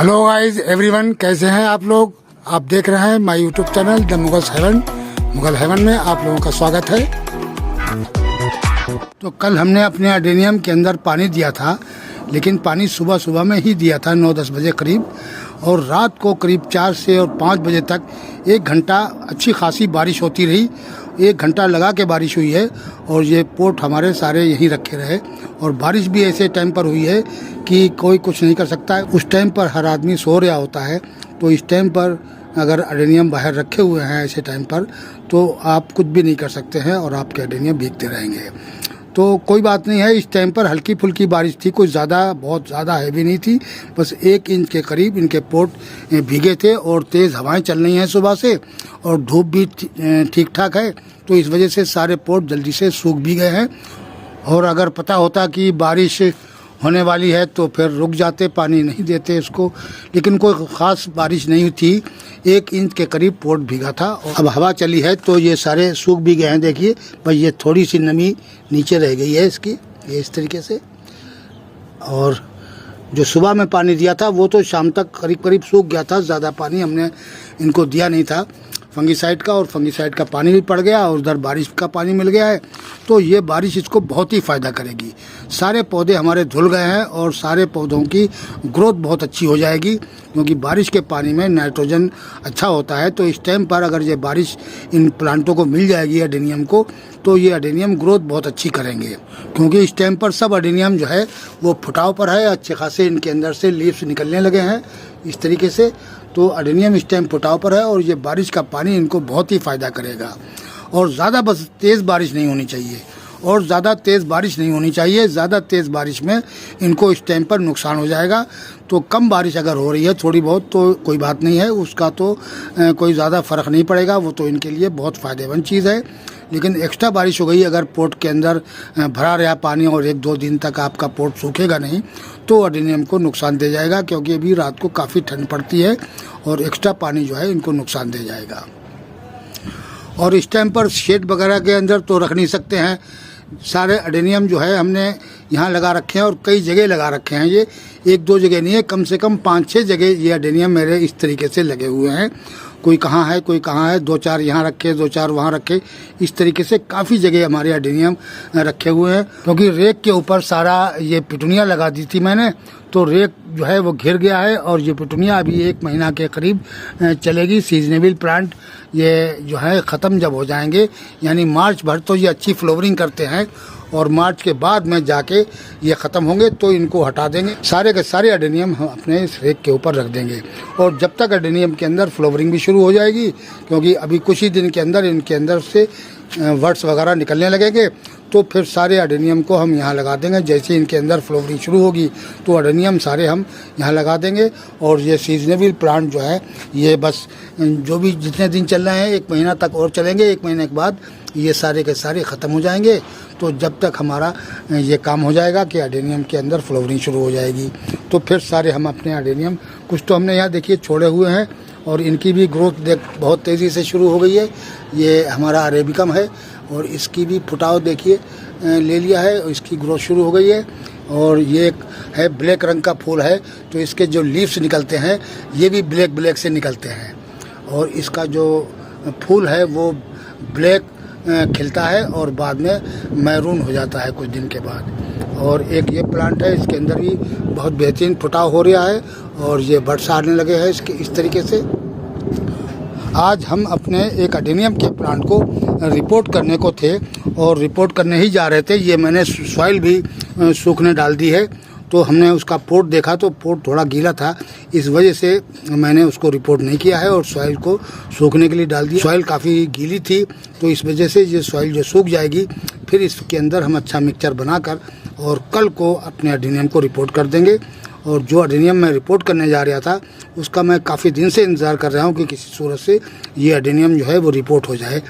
Hello guys everyone, कैसे हैं आप लोग। आप देख रहे हैं my YouTube channel the Mughal heaven. Mughal heaven में आप लोगों का स्वागत है। तो कल हमने अपने अडेनियम के अंदर पानी दिया था, लेकिन पानी सुबह सुबह में ही दिया था 9-10 बजे करीब, और रात को करीब 4 से और 5 बजे तक 1 घंटा अच्छी खासी बारिश होती रही। 1 घंटा लगा के बारिश हुई है और ये पोट हमारे सारे यहीं रखे रहे। और बारिश भी ऐसे टाइम पर हुई है कि कोई कुछ नहीं कर सकता है। उस टाइम पर हर आदमी सो रहा होता है, तो इस टाइम पर अगर अडेनियम बाहर रखे हुए हैं ऐसे टाइम पर, तो आप कुछ भी नहीं कर सकते हैं और आपके अडेनियम भीगते रहेंगे। तो कोई बात नहीं है, इस टाइम पर हल्की फुल्की बारिश थी, कोई बहुत ज़्यादा हैवी नहीं थी। बस 1 इंच के करीब इनके पोट भीगे थे और तेज़ हवाएं चल रही हैं सुबह से, और धूप भी ठीक ठाक है, तो इस वजह से सारे पोट जल्दी से सूख भी गए हैं। और अगर पता होता कि बारिश होने वाली है तो फिर रुक जाते, पानी नहीं देते इसको, लेकिन कोई ख़ास बारिश नहीं थी। 1 इंच के करीब पोट भीगा था। अब हवा चली है तो ये सारे सूख भी गए हैं। देखिए भाई, ये थोड़ी सी नमी नीचे रह गई है इसकी, ये इस तरीके से। और जो सुबह में पानी दिया था वो तो शाम तक करीब करीब सूख गया था। ज़्यादा पानी हमने इनको दिया नहीं था फंगीसाइड का, और फंगीसाइड का पानी भी पड़ गया और उधर बारिश का पानी मिल गया है, तो ये बारिश इसको बहुत ही फ़ायदा करेगी। सारे पौधे हमारे धुल गए हैं और सारे पौधों की ग्रोथ बहुत अच्छी हो जाएगी, क्योंकि बारिश के पानी में नाइट्रोजन अच्छा होता है। तो इस टाइम पर अगर ये बारिश इन प्लांटों को मिल जाएगी अडेनियम को, तो ये अडेनियम ग्रोथ बहुत अच्छी करेंगे, क्योंकि इस टाइम पर सब अडेनियम जो है वो फुटाव पर है। अच्छे खासे इनके अंदर से लीव्स निकलने लगे हैं इस तरीके से। तो अडेनियम इस टाइम फुटाव पर है और ये बारिश का पानी इनको बहुत ही फ़ायदा करेगा। और ज़्यादा बस तेज़ बारिश नहीं होनी चाहिए, और ज़्यादा तेज़ बारिश नहीं होनी चाहिए। ज़्यादा तेज़ बारिश में इनको इस टाइम पर नुकसान हो जाएगा। तो कम बारिश अगर हो रही है थोड़ी बहुत तो कोई बात नहीं है, उसका तो कोई ज़्यादा फ़र्क नहीं पड़ेगा, वो तो इनके लिए बहुत फ़ायदेमंद चीज़ है। लेकिन एक्स्ट्रा बारिश हो गई अगर पोट के अंदर भरा रहा पानी और 1-2 दिन तक आपका पोट सूखेगा नहीं, तो अडेनियम को नुकसान दे जाएगा, क्योंकि अभी रात को काफ़ी ठंड पड़ती है और एक्स्ट्रा पानी जो है इनको नुकसान दे जाएगा। और इस टाइम पर शेड वगैरह के अंदर तो रख नहीं सकते हैं। सारे अडेनियम जो है हमने यहाँ लगा रखे हैं और कई जगह लगा रखे हैं। ये 1-2 जगह नहीं है, कम से कम 5-6 जगह ये अडेनियम मेरे इस तरीके से लगे हुए हैं। कोई कहाँ है, कोई कहाँ है, 2-4 यहाँ रखे, 2-4 वहाँ रखे, इस तरीके से काफ़ी जगह हमारे अडेनियम रखे हुए हैं। क्योंकि रेक के ऊपर सारा ये पिटूनिया लगा दी थी मैंने, तो रेक जो है वो घिर गया है और ये पिटूनिया अभी 1 महीना के करीब चलेगी। सीजनेबल प्लांट ये जो है ख़त्म जब हो जाएंगे, यानी मार्च भर तो ये अच्छी फ्लावरिंग करते हैं, और मार्च के बाद में जाके ये ख़त्म होंगे तो इनको हटा देंगे। सारे के सारे अडेनियम हम अपने इस रेक के ऊपर रख देंगे। और जब तक अडेनियम के अंदर फ्लावरिंग भी शुरू हो जाएगी, क्योंकि अभी कुछ ही दिन के अंदर इनके अंदर से वर्ड्स वगैरह निकलने लगेंगे, तो फिर सारे अडेनियम को हम यहाँ लगा देंगे। जैसे इनके अंदर फ्लावरिंग शुरू होगी तो अडेनियम सारे हम यहाँ लगा देंगे। और ये सीजनेबल प्लांट जो है ये बस जो भी जितने दिन चल रहे हैं 1 महीना तक और चलेंगे। 1 महीने के बाद ये सारे के सारे ख़त्म हो जाएंगे। तो जब तक हमारा ये काम हो जाएगा कि अडेनियम के अंदर फ्लावरिंग शुरू हो जाएगी, तो फिर सारे हम अपने अडेनियम, कुछ तो हमने यहाँ देखिए छोड़े हुए हैं और इनकी भी ग्रोथ बहुत तेज़ी से शुरू हो गई है। ये हमारा अरेबिकम है और इसकी भी फुटाव देखिए ले लिया है और इसकी ग्रोथ शुरू हो गई है। और ये एक है ब्लैक रंग का फूल है, तो इसके जो लीव्स निकलते हैं ये भी ब्लैक से निकलते हैं, और इसका जो फूल है वो ब्लैक खिलता है और बाद में मैरून हो जाता है कुछ दिन के बाद। और एक ये प्लांट है, इसके अंदर भी बहुत बेहतरीन फुटाव हो रहा है और ये बड्स आने लगे हैं इसके इस तरीके से। आज हम अपने एक अडेनियम के प्लांट को रिपोर्ट करने को थे और रिपोर्ट करने ही जा रहे थे। ये मैंने सॉइल भी सूखने डाल दी है, तो हमने उसका पोट देखा तो पोट थोड़ा गीला था, इस वजह से मैंने उसको रिपोर्ट नहीं किया है और सॉइल को सूखने के लिए डाल दिया। सॉइल काफ़ी गीली थी, तो इस वजह से ये सॉइल जो सूख जाएगी, फिर इसके अंदर हम अच्छा मिक्सचर बनाकर और कल को अपने अडेनियम को रिपोर्ट कर देंगे। और जो अडेनियम मैं रिपोर्ट करने जा रहा था उसका मैं काफ़ी दिन से इंतज़ार कर रहा हूँ कि किसी सूरत से ये अडेनियम जो है वो रिपोर्ट हो जाए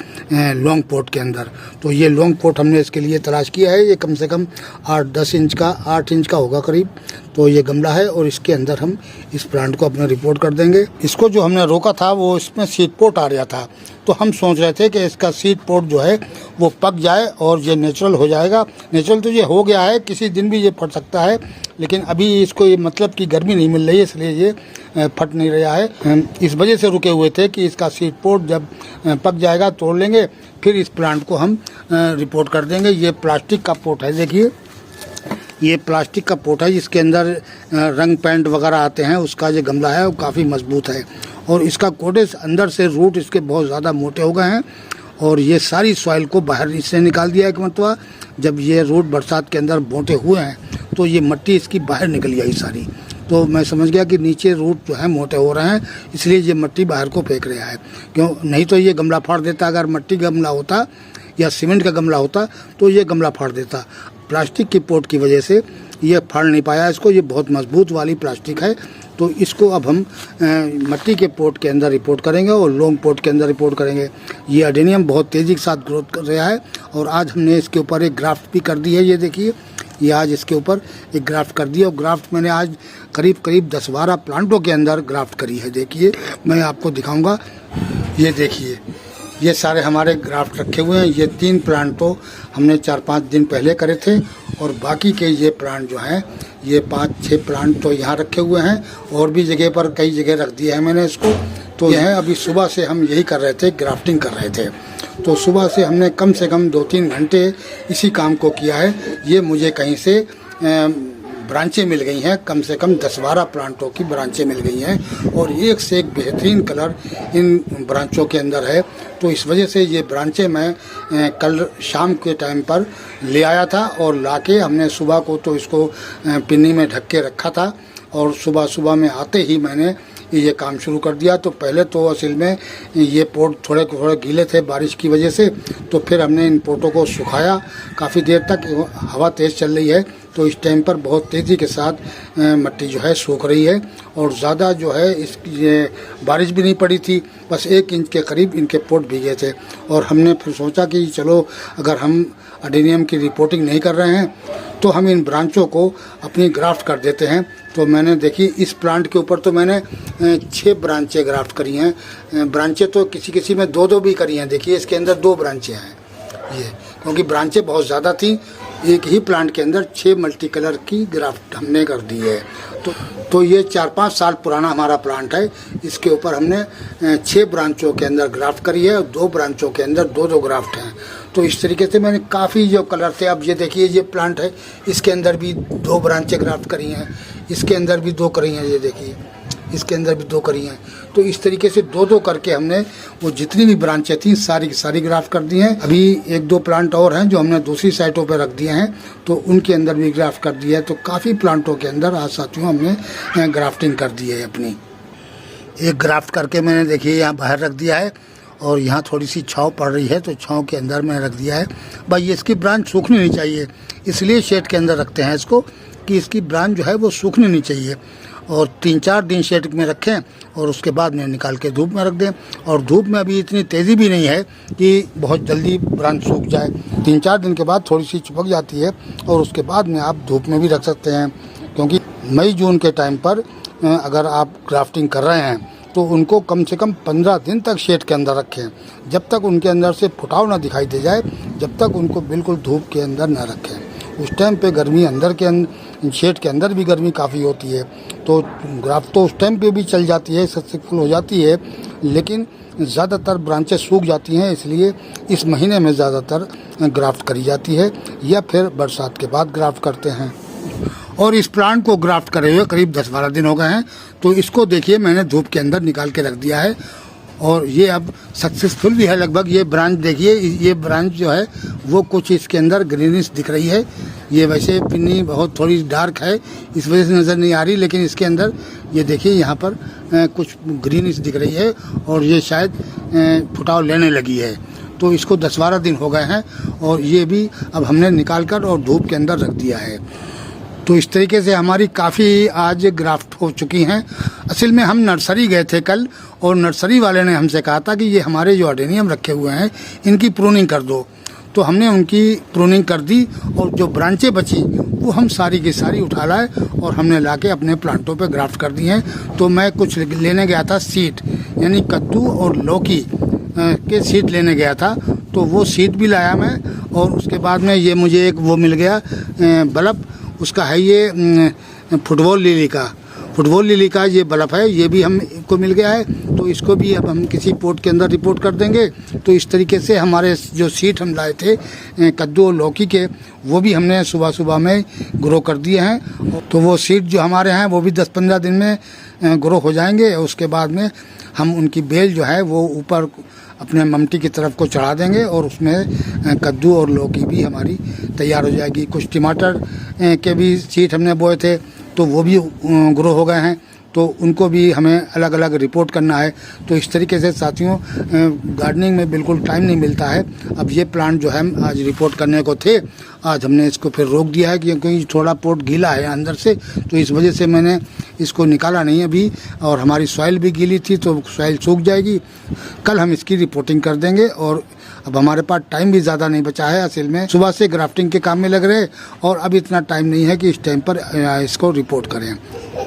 लॉन्ग पोट के अंदर। तो ये लॉन्ग पोट हमने इसके लिए तलाश किया है। ये कम से कम 8 इंच का होगा करीब। तो ये गमला है और इसके अंदर हम इस प्लांट को अपना रिपोर्ट कर देंगे। इसको जो हमने रोका था वो इसमें सीड पोट आ रहा था, तो हम सोच रहे थे कि इसका सीड पोट जो है वो पक जाए और ये नेचुरल हो जाएगा। नेचुरल तो ये हो गया है, किसी दिन भी ये फट सकता है, लेकिन अभी इसको ये मतलब कि गर्मी नहीं मिल रही है, इसलिए ये फट नहीं रहा है। हम इस वजह से रुके हुए थे कि इसका सीड पोट जब पक जाएगा तोड़ लेंगे, फिर इस प्लांट को हम रिपोर्ट कर देंगे। ये प्लास्टिक का पोट है, देखिए ये प्लास्टिक का पोट है जिसके अंदर रंग पेंट वगैरह आते हैं, उसका जो गमला है वो काफ़ी मजबूत है और इसका कोटेज अंदर से रूट इसके बहुत ज़्यादा मोटे हो गए हैं और ये सारी सॉइल को बाहर इससे निकाल दिया है। मतलब जब ये रूट बरसात के अंदर मोटे हुए हैं तो ये मिट्टी इसकी बाहर निकल गई सारी, तो मैं समझ गया कि नीचे रूट जो है मोटे हो रहे हैं, इसलिए ये मिट्टी बाहर को फेंक रहा है। क्यों नहीं तो ये गमला फाड़ देता, अगर मिट्टी का गमला होता या सीमेंट का गमला होता तो ये गमला फाड़ देता। प्लास्टिक की पोट की वजह से ये फाड़ नहीं पाया इसको, ये बहुत मजबूत वाली प्लास्टिक है। तो इसको अब हम मिट्टी के पोट के अंदर रिपोर्ट करेंगे और लॉन्ग पोट के अंदर रिपोर्ट करेंगे। ये अडेनियम बहुत तेज़ी के साथ ग्रोथ कर रहा है और आज हमने इसके ऊपर एक ग्राफ्ट भी कर दी है। ये देखिए, ये आज इसके ऊपर एक ग्राफ्ट कर दी और ग्राफ्ट मैंने आज करीब 10-12 प्लांटों के अंदर ग्राफ्ट करी है। देखिए मैं आपको दिखाऊंगा, ये देखिए ये सारे हमारे ग्राफ्ट रखे हुए हैं। ये 3 प्लांट तो हमने 4-5 दिन पहले करे थे और बाकी के ये प्लांट जो हैं ये 5-6 प्लांट तो यहाँ रखे हुए हैं और भी जगह पर कई जगह रख दिया है मैंने इसको। तो यह अभी सुबह से हम यही कर रहे थे, ग्राफ्टिंग कर रहे थे। तो सुबह से हमने कम से कम 2-3 घंटे इसी काम को किया है। ये मुझे कहीं से ब्रांचें मिल गई हैं, कम से कम 10-12 प्लांटों की ब्रांचें मिल गई हैं और एक से एक बेहतरीन कलर इन ब्रांचों के अंदर है। तो इस वजह से ये ब्रांचें मैं कल शाम के टाइम पर ले आया था और लाके हमने सुबह को तो इसको पिन्नी में ढक के रखा था और सुबह में आते ही मैंने ये काम शुरू कर दिया। तो पहले तो असल में ये पोट थोड़े गीले थे बारिश की वजह से, तो फिर हमने इन पोटों को सुखाया काफ़ी देर तक। हवा तेज़ चल रही है तो इस टाइम पर बहुत तेज़ी के साथ मिट्टी जो है सूख रही है और ज़्यादा जो है ये बारिश भी नहीं पड़ी थी, बस 1 इंच के करीब इनके पोट भीगे थे। और हमने फिर सोचा कि चलो अगर हम अडेनियम की रिपोर्टिंग नहीं कर रहे हैं तो हम इन ब्रांचों को अपनी ग्राफ्ट कर देते हैं। तो मैंने देखी इस प्लांट के ऊपर तो मैंने 6 ब्रांचें ग्राफ्ट करी हैं। ब्रांचें तो किसी में 2-2 भी करी हैं। देखिए इसके अंदर 2 ब्रांचें हैं ये, क्योंकि ब्रांचें बहुत ज़्यादा थी। एक ही प्लांट के अंदर 6 मल्टी कलर की ग्राफ्ट हमने कर दी है। तो ये 4-5 साल पुराना हमारा प्लांट है। इसके ऊपर हमने 6 ब्रांचों के अंदर ग्राफ्ट करी है और 2 ब्रांचों के अंदर 2-2 ग्राफ्ट हैं। तो इस तरीके से मैंने काफ़ी जो कलर थे, अब ये देखिए ये प्लांट है, इसके अंदर भी 2 ब्रांचें ग्राफ्ट करी हैं, इसके अंदर भी 2 करी हैं, ये देखिए इसके अंदर भी 2 करी हैं। तो इस तरीके से 2-2 करके हमने वो जितनी भी ब्रांचें थी सारी की सारी ग्राफ्ट कर दी हैं। अभी 1-2 प्लांट और हैं जो हमने दूसरी साइटों पर रख दिए हैं, तो उनके अंदर भी ग्राफ्ट कर दिया है। तो काफ़ी प्लांटों के अंदर आज साथियों हमने ग्राफ्टिंग कर दी है अपनी। एक ग्राफ्ट करके मैंने देखिए यहाँ बाहर रख दिया है और यहाँ थोड़ी सी छाँव पड़ रही है तो छाँव के अंदर मैंने रख दिया है। भाई इसकी ब्रांच सूखनी नहीं चाहिए, इसलिए शेड के अंदर रखते हैं इसको कि इसकी ब्रांच जो है वो सूखनी नहीं चाहिए। और 3-4 दिन शेड में रखें और उसके बाद में निकाल के धूप में रख दें। और धूप में अभी इतनी तेज़ी भी नहीं है कि बहुत जल्दी ब्रांच सूख जाए। 3-4 दिन के बाद थोड़ी सी चिपक जाती है और उसके बाद में आप धूप में भी रख सकते हैं। क्योंकि मई-जून के टाइम पर अगर आप ग्राफ्टिंग कर रहे हैं तो उनको कम से कम 15 दिन तक शेड के अंदर रखें। जब तक उनके अंदर से फुटाव ना दिखाई दे जाए, जब तक उनको बिल्कुल धूप के अंदर ना रखें। उस टाइम पे गर्मी अंदर के शेड के अंदर भी गर्मी काफ़ी होती है, तो ग्राफ्ट तो उस टाइम पे भी चल जाती है, सक्सेसफुल हो जाती है, लेकिन ज़्यादातर ब्रांचेस सूख जाती हैं। इसलिए इस महीने में ज़्यादातर ग्राफ्ट करी जाती है या फिर बरसात के बाद ग्राफ्ट करते हैं। और इस प्लांट को ग्राफ्ट करे हुए करीब 10-12 दिन हो गए हैं। तो इसको देखिए मैंने धूप के अंदर निकाल के रख दिया है और ये अब सक्सेसफुल भी है लगभग। ये ब्रांच देखिए, ये ब्रांच जो है वो कुछ इसके अंदर ग्रीनिश दिख रही है। ये वैसे पिन्नी बहुत थोड़ी डार्क है, इस वजह से नज़र नहीं आ रही, लेकिन इसके अंदर ये देखिए यहाँ पर कुछ ग्रीनिश दिख रही है और ये शायद फुटाव लेने लगी है। तो इसको 10-12 दिन हो गए हैं और ये भी अब हमने निकाल कर और धूप के अंदर रख दिया है। तो इस तरीके से हमारी काफ़ी आज ग्राफ्ट हो चुकी हैं। असल में हम नर्सरी गए थे कल और नर्सरी वाले ने हमसे कहा था कि ये हमारे जो अडेनियम रखे हुए हैं इनकी प्रूनिंग कर दो। तो हमने उनकी प्रूनिंग कर दी और जो ब्रांचें बची वो हम सारी की सारी उठा लाए और हमने लाके अपने प्लांटों पे ग्राफ्ट कर दी हैं। तो मैं कुछ लेने गया था सीड, यानी कद्दू और लौकी के सीड लेने गया था, तो वो सीड भी लाया मैं। और उसके बाद में ये मुझे एक वो मिल गया बल्ब, उसका है ये फुटबॉल लिली का ये बल्ब है, ये भी हमको मिल गया है। तो इसको भी अब हम किसी पोर्ट के अंदर रिपोर्ट कर देंगे। तो इस तरीके से हमारे जो सीड हम लाए थे कद्दू और लौकी के, वो भी हमने सुबह में ग्रो कर दिए हैं। तो वो सीड जो हमारे हैं वो भी 10-15 दिन में ग्रो हो जाएंगे। उसके बाद में हम उनकी बेल जो है वो ऊपर अपने ममटी की तरफ को चढ़ा देंगे और उसमें कद्दू और लौकी भी हमारी तैयार हो जाएगी। कुछ टमाटर के भी सीड हमने बोए थे, तो वो भी ग्रो हो गए हैं, तो उनको भी हमें अलग अलग रिपोर्ट करना है। तो इस तरीके से साथियों, गार्डनिंग में बिल्कुल टाइम नहीं मिलता है। अब ये प्लांट जो है आज रिपोर्ट करने को थे, आज हमने इसको फिर रोक दिया है क्योंकि थोड़ा पोट गीला है अंदर से, तो इस वजह से मैंने इसको निकाला नहीं अभी। और हमारी सॉइल भी गीली थी, तो सॉइल सूख जाएगी। कल हम इसकी रिपोर्टिंग कर देंगे। और अब हमारे पास टाइम भी ज़्यादा नहीं बचा है, असल में सुबह से ग्राफ्टिंग के काम में लग रहे और अब इतना टाइम नहीं है कि इस टाइम पर इसको रिपोर्ट करें।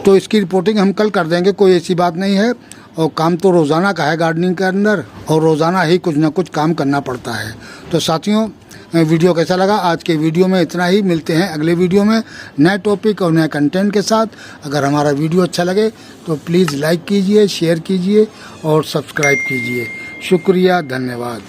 तो इसकी रिपोर्टिंग हम कल कर देंगे, कोई ऐसी बात नहीं है। और काम तो रोज़ाना का है गार्डनिंग के अंदर, और रोज़ाना ही कुछ ना कुछ काम करना पड़ता है। तो साथियों, वीडियो कैसा लगा? आज के वीडियो में इतना ही। मिलते हैं अगले वीडियो में नए टॉपिक और नए कंटेंट के साथ। अगर हमारा वीडियो अच्छा लगे तो प्लीज़ लाइक कीजिए, शेयर कीजिए और सब्सक्राइब कीजिए। शुक्रिया, धन्यवाद।